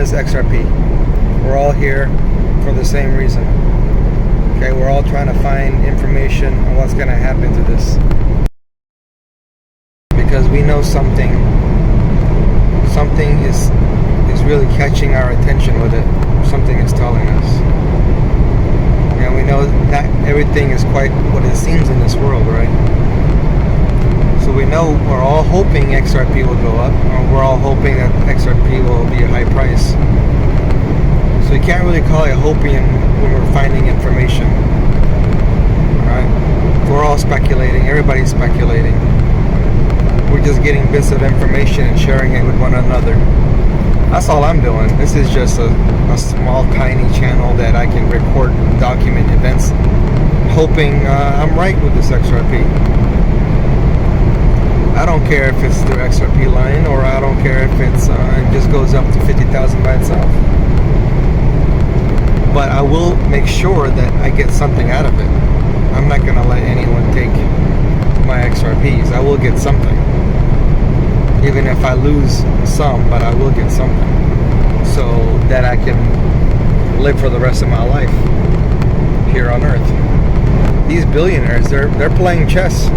this XRP. We're all here for the same reason. Okay, we're all trying to find information on what's going to happen to this. Because we know something is really catching our attention with it. Something is telling us. And we know that everything is quite what it seems in this world, right? So we know we're all hoping XRP will go up, or we're all hoping that XRP will be a high price. So you can't really call it hoping when we're finding information. Alright? We're all speculating, everybody's speculating. We're just getting bits of information and sharing it with one another. That's all I'm doing. This is just a small, tiny channel that I can record and document events, hoping I'm right with this XRP. I don't care if it's through XRP line, or I don't care if it's it just goes up to 50,000 by itself. But I will make sure that I get something out of it. I'm not going to let anyone take my XRPs. I will get something. Even if I lose some, but I will get something. So that I can live for the rest of my life here on Earth. These billionaires, they're playing chess.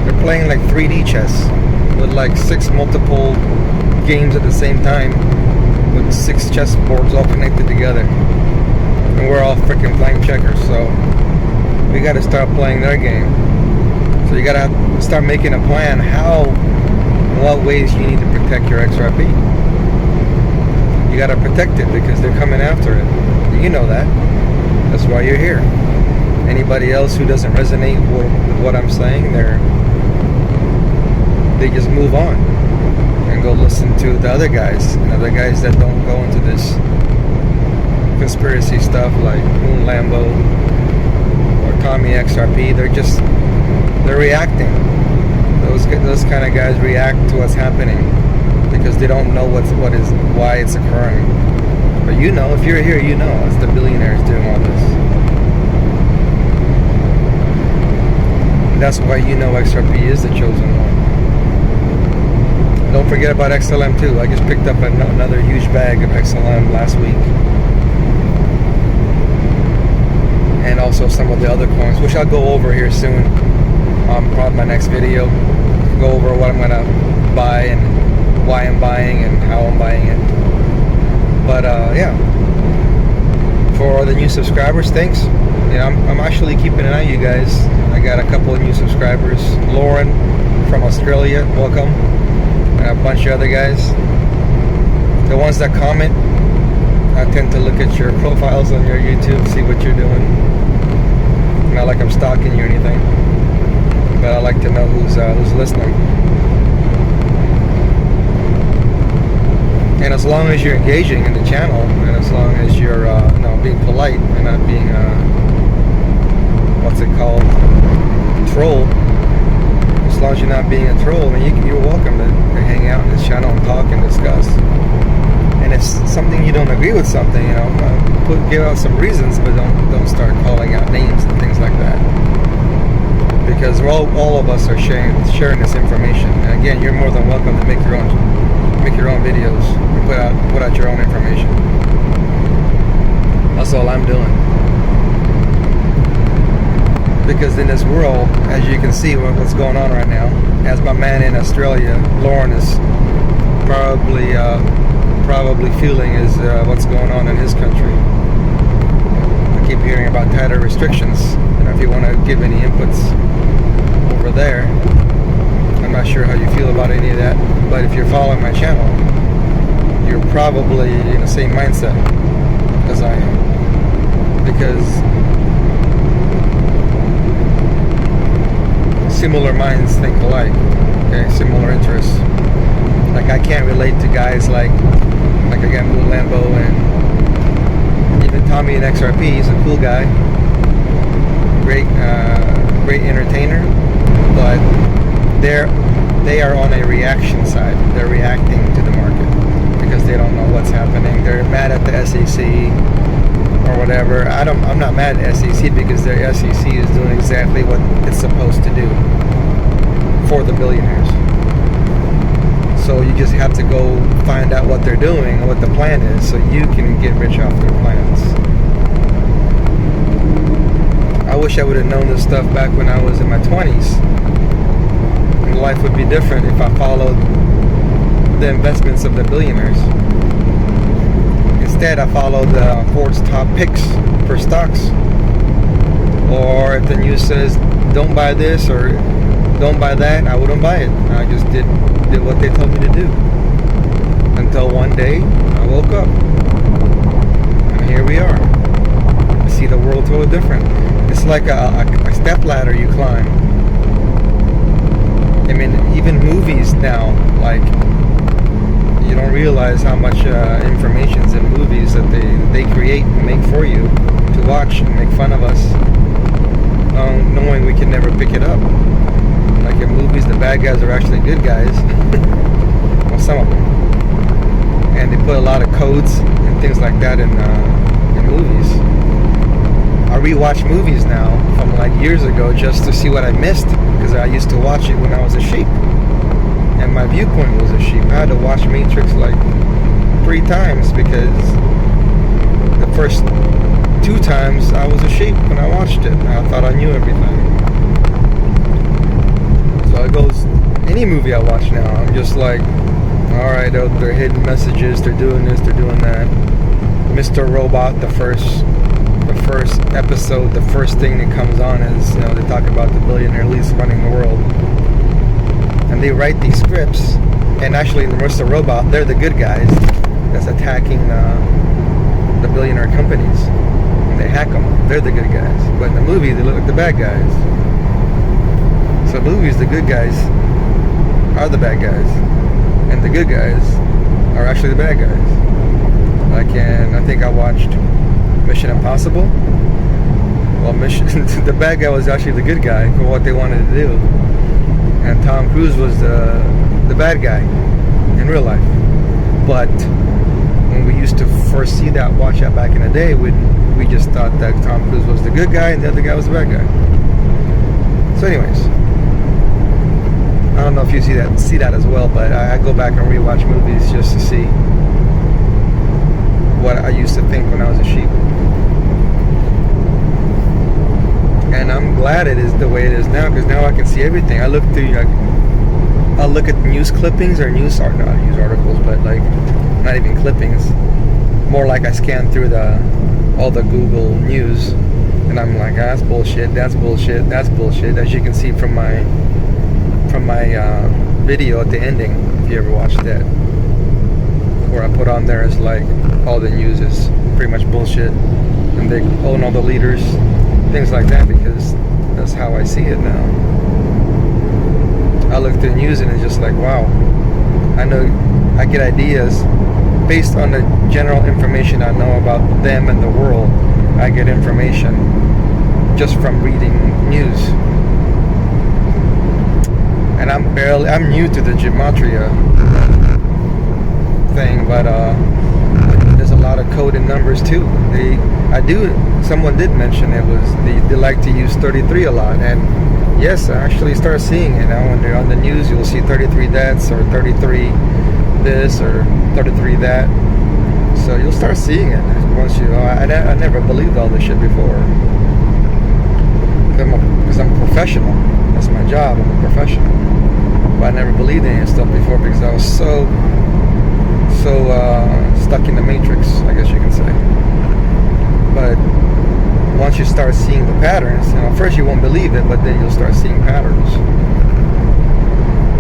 They're playing like 3D chess with like 6 multiple games at the same time with 6 chess boards all connected together. And we're all freaking playing checkers, so we got to start playing their game. So you got to start making a plan in what ways you need to protect your XRP. You got to protect it because they're coming after it. You know that. That's why you're here. Anybody else who doesn't resonate with what I'm saying, they just move on and go listen to the other guys, and other guys that don't go into this conspiracy stuff like Moon Lambo or Tommy XRP. They're reacting. Those kind of guys react to what's happening because they don't know why it's occurring. But you know, if you're here, you know it's the billionaires doing all this. That's why you know XRP is the chosen one. Don't forget about XLM too. I just picked up another huge bag of XLM last week. And also some of the other coins, which I'll go over here soon. Probably my next video. Go over what I'm going to buy and why I'm buying and how I'm buying it. But yeah. For the new subscribers, thanks. Yeah, I'm actually keeping an eye on you guys. I got a couple of new subscribers. Lauren from Australia, welcome. And a bunch of other guys. The ones that comment, I tend to look at your profiles on your YouTube, see what you're doing. Not like I'm stalking you or anything, but I like to know who's listening. And as long as you're engaging in the channel, and as long as you're being polite and not being what's it called, troll. As long as you're not being a troll, I mean, you're welcome to hang out in this channel and talk and discuss. And if something you don't agree with something, give out some reasons, but don't start calling out names and things like that. Because all of us are sharing this information. And again, you're more than welcome to make your own videos and put out your own information. That's all I'm doing. Because in this world, as you can see what's going on right now, as my man in Australia, Lauren, is probably feeling is what's going on in his country. I keep hearing about tighter restrictions, and if you want to give any inputs over there, I'm not sure how you feel about any of that, but if you're following my channel, you're probably in the same mindset as I am, because similar minds think alike, okay, similar interests. Like I can't relate to guys like again, Moon Lambo and even Tommy and XRP. He's a cool guy, great entertainer, but they are on a reaction side. They're reacting to the market because they don't know what's happening. They're mad at the SEC or whatever. I'm not mad at SEC because the SEC is doing exactly what it's supposed to do for the billionaires. So So you just have to go find out what they're doing and what the plan is, so you can get rich off their plans. I wish I would have known this stuff back when I was in my 20s. And life would be different if I followed the investments of the billionaires. Instead, I followed Ford's top picks for stocks. Or if the news says don't buy this or don't buy that, I wouldn't buy it. I just did what they told me to do. Until one day I woke up. And here we are. I see the world totally different. It's like a step ladder you climb. I mean, even movies now, like, you don't realize how much information's in movies that they create and make for you to watch and make fun of us, knowing we can never pick it up. Like in movies, the bad guys are actually good guys. Well, some of them. And they put a lot of codes and things like that in movies. I rewatch movies now from like years ago just to see what I missed, because I used to watch it when I was a sheep. And my viewpoint was a sheep. I had to watch Matrix like 3 times because the first 2 times I was a sheep when I watched it. I thought I knew everything. So it goes, any movie I watch now, I'm just like, alright, they're hidden messages, they're doing this, they're doing that. Mr. Robot, the first episode, the first thing that comes on is, they talk about the billionaire elites running the world. And they write these scripts, and actually in Mr. Robot, they're the good guys that's attacking the billionaire companies. And they hack them. They're the good guys. But in the movie, they look like the bad guys. So movies, the good guys are the bad guys, and the good guys are actually the bad guys. I think I watched Mission Impossible. Well, the bad guy was actually the good guy for what they wanted to do, and Tom Cruise was the bad guy in real life. But when we used to first watch that back in the day, we just thought that Tom Cruise was the good guy and the other guy was the bad guy. So anyways, I don't know if you see that as well, but I go back and rewatch movies just to see what I used to think when I was a sheep. And I'm glad it is the way it is now, because now I can see everything. I look through, I'll look at news clippings or not news articles, but like not even clippings. More like I scan through all the Google News, and I'm like, that's bullshit, that's bullshit, that's bullshit. As you can see from my video at the ending, if you ever watched that, where I put on there is like all the news is pretty much bullshit, and they own all the leaders, things like that, because that's how I see it now. I look through the news and it's just like, wow, I know, I get ideas based on the general information I know about them and the world. I get information just from reading news. And I'm new to the gematria thing, but there's a lot of code and numbers too. Someone did mention they like to use 33 a lot, and yes, I actually start seeing it now. When they're on the news, you'll see 33 deaths or 33 this or 33 that. So you'll start seeing it once I never believed all this shit before, because I'm a professional. That's my job. I'm a professional. But I never believed in any stuff before because I was so stuck in the matrix, I guess you can say. But once you start seeing the patterns, first you won't believe it, but then you'll start seeing patterns.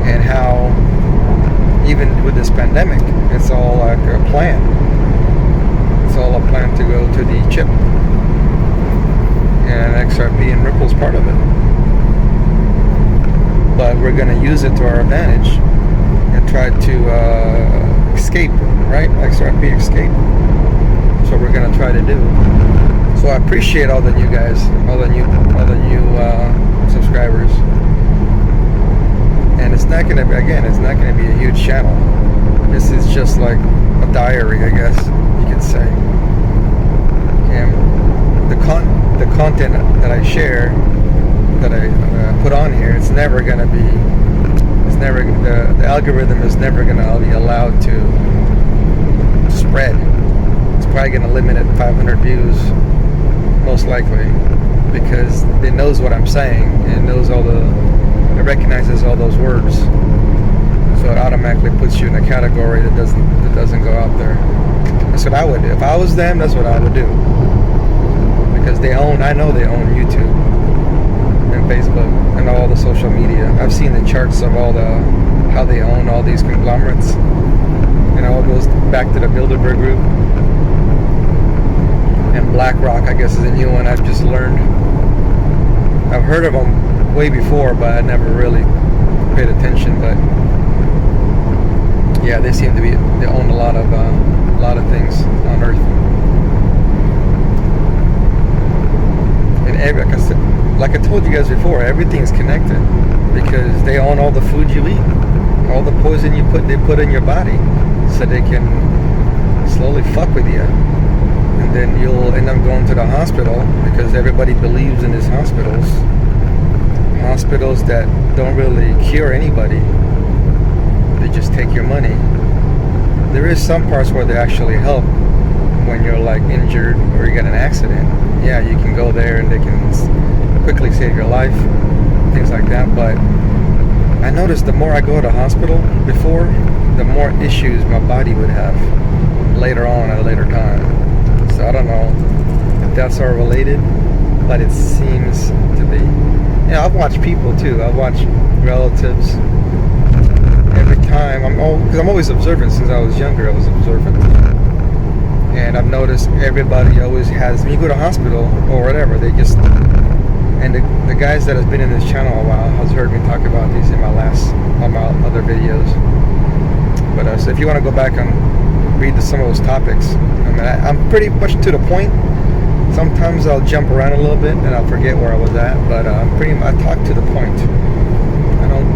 And how even with this pandemic, it's all like a plan. It's all a plan to go to the chip. And XRP and Ripple's part of it. But we're going to use it to our advantage and try to escape, right? XRP escape. That's what we're going to try to do. So I appreciate all the new guys, all the new subscribers. And it's not going to be, again, it's not going to be a huge channel. This is just like a diary, I guess you could say. And the content that I share, that I put on here, it's never gonna never the algorithm is never going to be allowed to spread. It's probably going to limit it 500 views, most likely, because it knows what I'm saying and it recognizes all those words, so it automatically puts you in a category that doesn't go out there. That's what I would do if I was them. That's what I would do, because I know they own YouTube and Facebook and all the social media. I've seen the charts of how they own all these conglomerates, and it all goes back to the Bilderberg Group. And BlackRock, I guess, is a new one I've just learned. I've heard of them way before, but I never really paid attention. But yeah, they own a lot of things on Earth. And like I told you guys before, everything is connected, because they own all the food you eat, all the poison they put in your body, so they can slowly fuck with you. And then you'll end up going to the hospital, because everybody believes in these hospitals that don't really cure anybody. They just take your money. There is some parts where they actually help when you're like injured or you get an accident. Yeah, you can go there and they can quickly save your life, things like that. But I noticed the more I go to hospital before, the more issues my body would have later on at a later time. So I don't know if that's all related, but it seems to be. Yeah, I've watched people too. I've watched relatives. Every time, because I'm always observant. Since I was younger, I was observant. And I've noticed everybody always has, when you go to hospital or whatever, they just, and the guys that have been in this channel a while has heard me talk about these on my other videos. But so if you want to go back and read some of those topics, I mean, I'm pretty much to the point. Sometimes I'll jump around a little bit and I'll forget where I was at, but I talk to the point.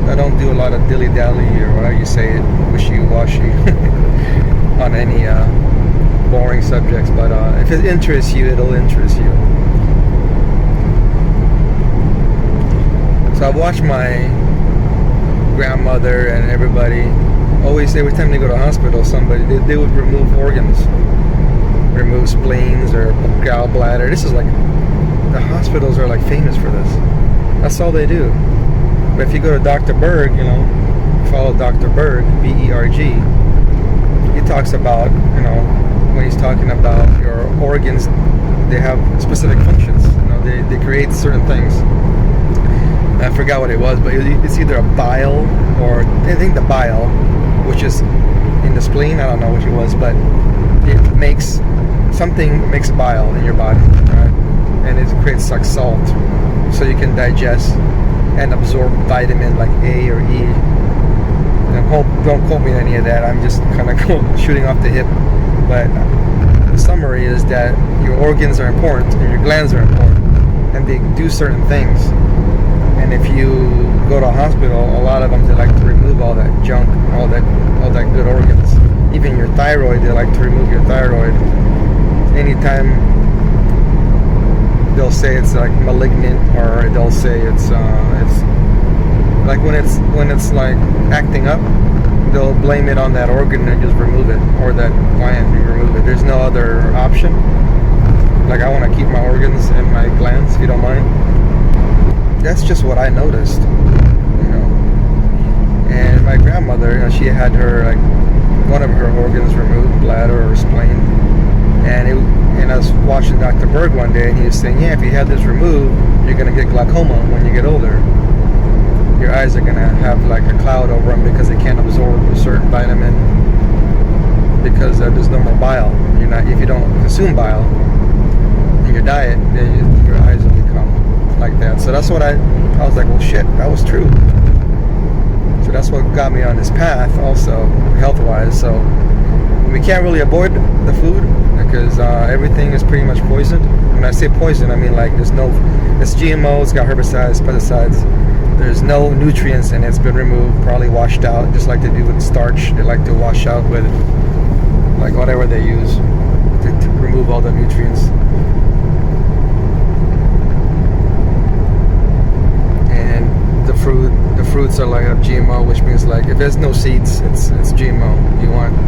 I don't do a lot of dilly-dally, or whatever you say it, wishy-washy on any boring subjects, but if it interests you, it'll interest you. So I've watched my grandmother and everybody always, every time they go to hospital, they would remove organs, remove spleens or gallbladder. This is like, the hospitals are like famous for this. That's all they do. But if you go to Dr. Berg, follow Dr. Berg, B-E-R-G, he talks about, when he's talking about your organs, they have specific functions. They create certain things. I forgot what it was, but it's either a bile, or I think the bile, which is in the spleen. I don't know which it was, but it makes bile in your body, right? And it creates like salt, so you can digest and absorb vitamin like A or E. And don't quote me on any of that. I'm just kind of shooting off the hip. But the summary is that your organs are important and your glands are important, and they do certain things. And if you go to a hospital, a lot of them, they like to remove all that junk, all that good organs. Even your thyroid, they like to remove your thyroid. Anytime they'll say it's like malignant, or they'll say it's like when it's like acting up, they'll blame it on that organ and just remove it, or that gland and remove it. There's no other option. Like, I want to keep my organs and my glands, if you don't mind. That's just what I noticed, And my grandmother, she had one of her organs removed, bladder or spleen, and I was watching Dr. Berg one day, and he was saying, yeah, if you have this removed, you're gonna get glaucoma when you get older. Your eyes are gonna have like a cloud over them because they can't absorb a certain vitamin, because there's no more bile. If you don't consume bile in your diet, then your eyes will become like that. So that's what I was like, well, shit, that was true. So that's what got me on this path also, health-wise. So we can't really avoid the food, because everything is pretty much poisoned. When I say poison, I mean like it's GMO, it's got herbicides, pesticides. There's no nutrients in it. It's been removed, probably washed out, just like they do with starch. They like to wash out with like whatever they use to remove all the nutrients. And the fruit fruits are like have GMO, which means like if there's no seeds, it's GMO.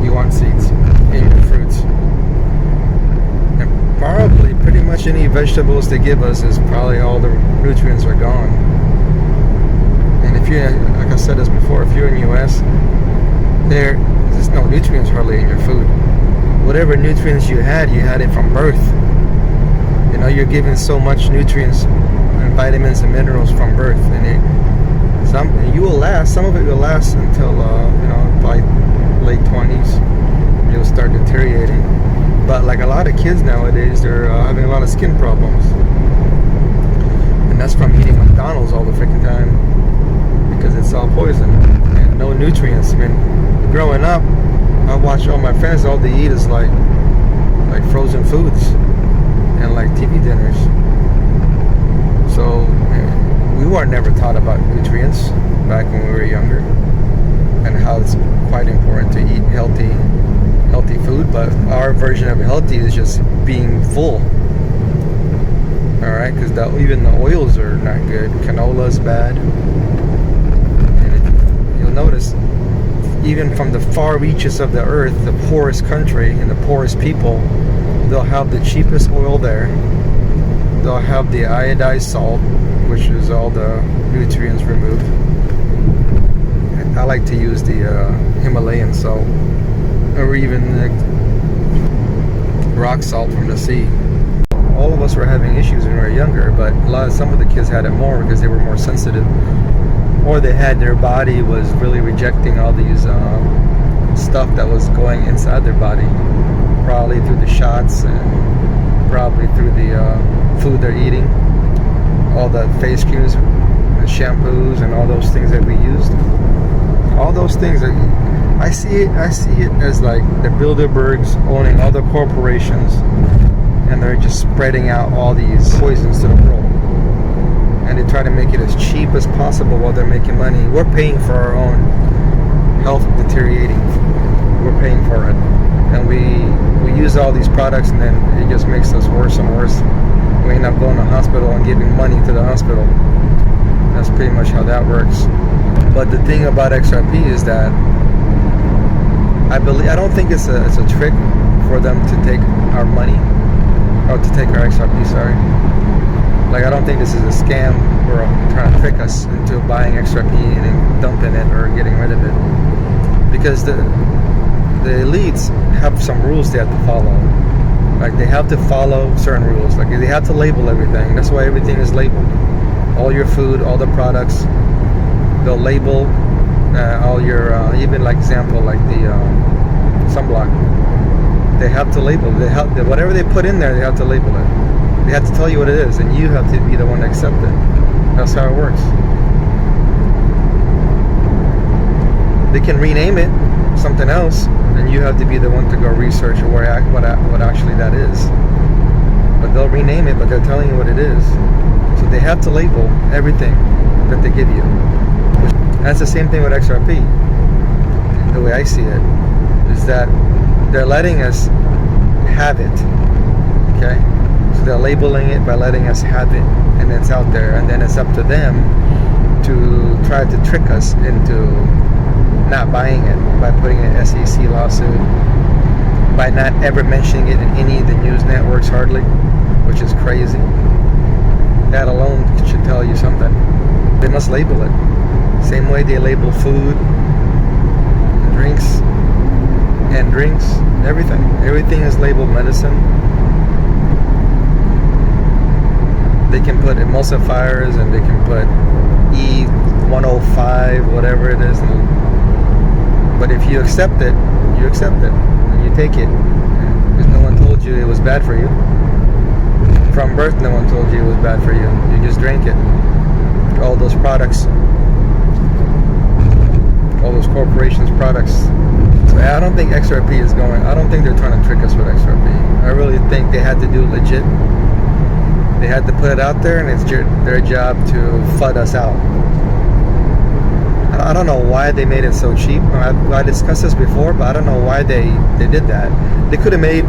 You want seeds in your fruits. And probably pretty much any vegetables they give us is probably all the nutrients are gone. And if you're, like I said this before, if you're in the US, there's no nutrients hardly in your food. Whatever nutrients you had it from birth. You know, you're given so much nutrients and vitamins and minerals from birth, and some of it will last until by late 20s. You'll start deteriorating. But like a lot of kids nowadays, they're having a lot of skin problems, and that's from eating McDonald's all the freaking time, because it's all poison and no nutrients. I mean, growing up, I watch all my friends, all they eat is like frozen foods and like TV dinners. So we weren't never taught about nutrients back when we were younger, and how it's quite important to eat healthy food. But our version of healthy is just being full. All right, because even the oils are not good. Canola's bad, and you'll notice even from the far reaches of the earth, the poorest country and the poorest people, they'll have the cheapest oil there. They'll have the iodized salt, which is all the nutrients removed. And I like to use the Himalayan salt, or even the rock salt from the sea. All of us were having issues when we were younger, but some of the kids had it more because they were more sensitive, or their body was really rejecting all these stuff that was going inside their body, probably through the shots and probably through the food they're eating, all the face creams, the shampoos, and all those things that we used. All those things I see it as like the Bilderbergs owning all the corporations, and they're just spreading out all these poisons to the world, and they try to make it as cheap as possible while they're making money. We're paying for our own health deteriorating. We're paying for it, and we use all these products, and then it just makes us worse and worse. We end up going to the hospital and giving money to the hospital. That's pretty much how that works. But the thing about XRP is that I don't think it's a trick for them to take our money, or to take our XRP, sorry. Like, I don't think this is a scam or trying to trick us into buying XRP and then dumping it or getting rid of it. Because the elites have some rules they have to follow. Like, they have to follow certain rules. Like, they have to label everything. That's why everything is labeled. All your food, all the products, they'll label all your, even like example, like the sunblock. They have to label. Whatever they put in there, they have to label it. They have to tell you what it is, and you have to be the one to accept it. That's how it works. They can rename it something else, and you have to be the one to go research what actually that is. But they'll rename it, but they're telling you what it is. So they have to label everything that they give you. That's the same thing with XRP. The way I see it is that they're letting us have it. Okay? So they're labeling it by letting us have it, and it's out there, and then it's up to them to try to trick us into not buying it by putting an SEC lawsuit, by not ever mentioning it in any of the news networks hardly, which is crazy. That alone should tell you something. They must label it. Same way they label food, drinks, everything. Everything is labeled medicine. They can put emulsifiers, and they can put E105, whatever it is. But if you accept it, and you take it, because no one told you it was bad for you. From birth, no one told you it was bad for you. You just drank it. All those products, all those corporations' products. So I don't think XRP is going. I don't think they're trying to trick us with XRP. I really think they had to do legit. They had to put it out there, and it's their job to FUD us out. I don't know why they made it so cheap. I discussed this before, but I don't know why they did that. They could have made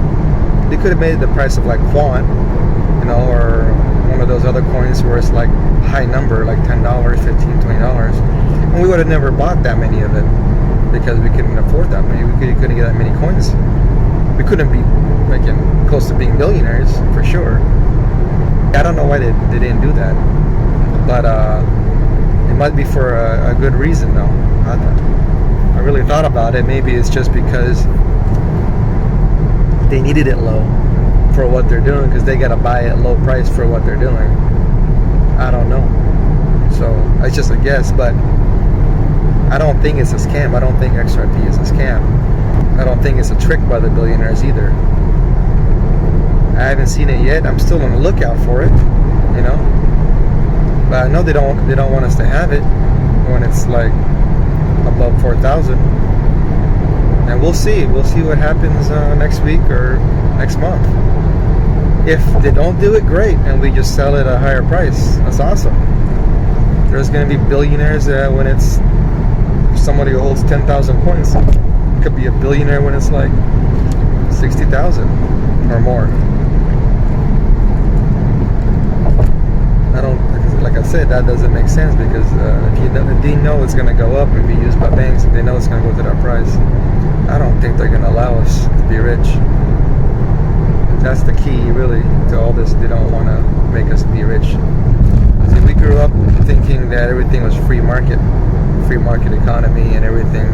the price of like Quant, or one of those other coins where it's like high number, like $10, $15, $20. And we would have never bought that many of it because we couldn't afford that many. We couldn't get that many coins. We couldn't be making close to being millionaires for sure. I don't know why they didn't do that, but it might be for a good reason though. I really thought about it. Maybe it's just because they needed it low for what they're doing, because they got to buy it low price for what they're doing. I don't know. So it's just a guess, but I don't think it's a scam. I don't think XRP is a scam. I don't think it's a trick by the billionaires either. I haven't seen it yet. I'm still on the lookout for it, you know. But I know they don't want us to have it when it's like above 4,000. And we'll see. We'll see what happens next week or next month. If they don't do it, great, and we just sell it at a higher price. That's awesome. There's going to be billionaires when it's somebody who holds 10,000 coins. Could be a billionaire when it's like 60,000 or more. I don't, like I said, that doesn't make sense, because if they know it's going to go up and be used by banks, if they know it's going to go to that price, I don't think they're going to allow us to be rich. That's the key, really, to all this. They don't want to make us be rich. See, we grew up thinking that everything was free market economy, and everything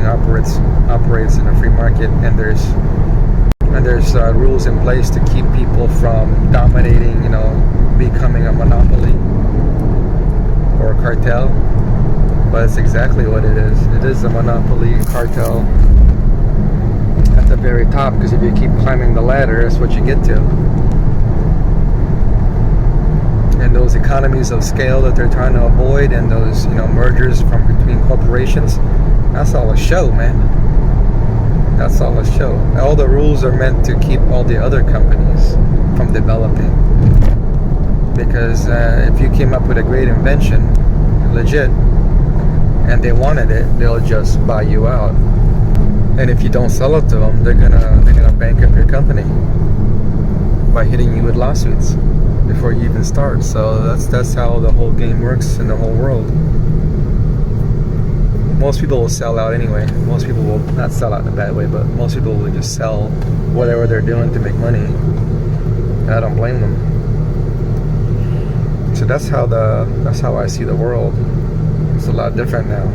operates in a free market, and there's rules in place to keep people from dominating, you know, becoming a monopoly or a cartel. But it's exactly what it is. It is a monopoly cartel at the very top, because if you keep climbing the ladder, that's what you get to. And those economies of scale that they're trying to avoid, and those, you know, mergers from between corporations, that's all a show, man. That's all a show. All the rules are meant to keep all the other companies from developing. Because if you came up with a great invention, legit, and they wanted it, they'll just buy you out. And if you don't sell it to them, they're gonna bankrupt your company by hitting you with lawsuits before you even start. So that's how the whole game works in the whole world. Most people will sell out anyway. Most people will not sell out in a bad way, but most people will just sell whatever they're doing to make money. And I don't blame them. So that's how I see the world. It's a lot different now.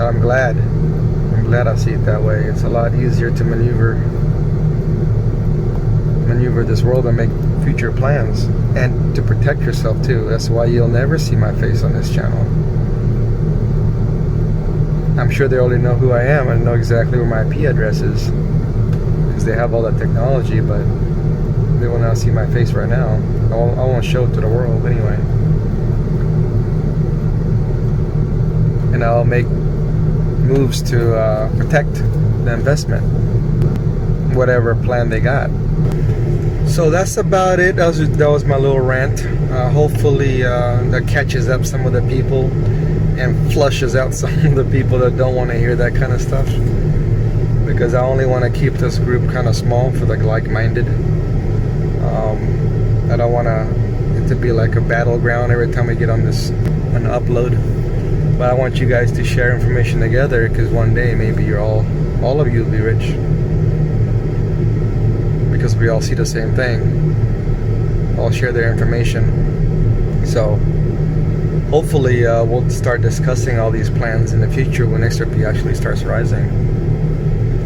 I'm glad I see it that way. It's a lot easier to maneuver this world and make future plans, and to protect yourself too. That's why you'll never see my face on this channel. I'm sure they already know who I am and know exactly where my IP address is, because they have all that technology, but they will not see my face right now. I won't show it to the world anyway. And I'll make moves to protect the investment, whatever plan they got. So that's about it. That was my little rant. Hopefully that catches up some of the people and flushes out some of the people that don't want to hear that kind of stuff, because I only want to keep this group kind of small for the like-minded. I don't want it to be like a battleground every time we get on an upload. But I want you guys to share information together, because one day maybe all of you will be rich, because we all see the same thing. All share their information. So hopefully we'll start discussing all these plans in the future when XRP actually starts rising.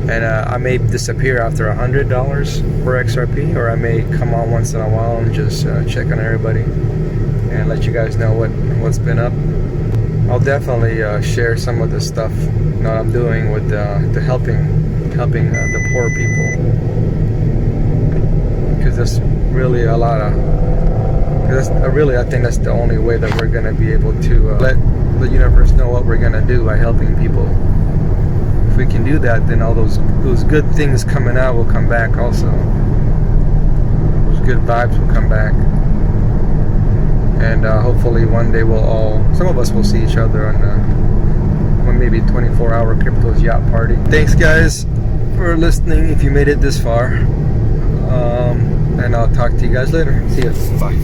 And I may disappear after $100 per XRP, or I may come on once in a while and just check on everybody and let you guys know what's been up. I'll definitely share some of the stuff that I'm doing with the helping the poor people, because there's really a lot of. I think that's the only way that we're gonna be able to let the universe know what we're gonna do, by helping people. If we can do that, then all those good things coming out will come back also. Those good vibes will come back. And hopefully one day some of us will see each other on maybe 24-hour Crypto's yacht party. Thanks guys for listening, if you made it this far. And I'll talk to you guys later. See ya. Bye.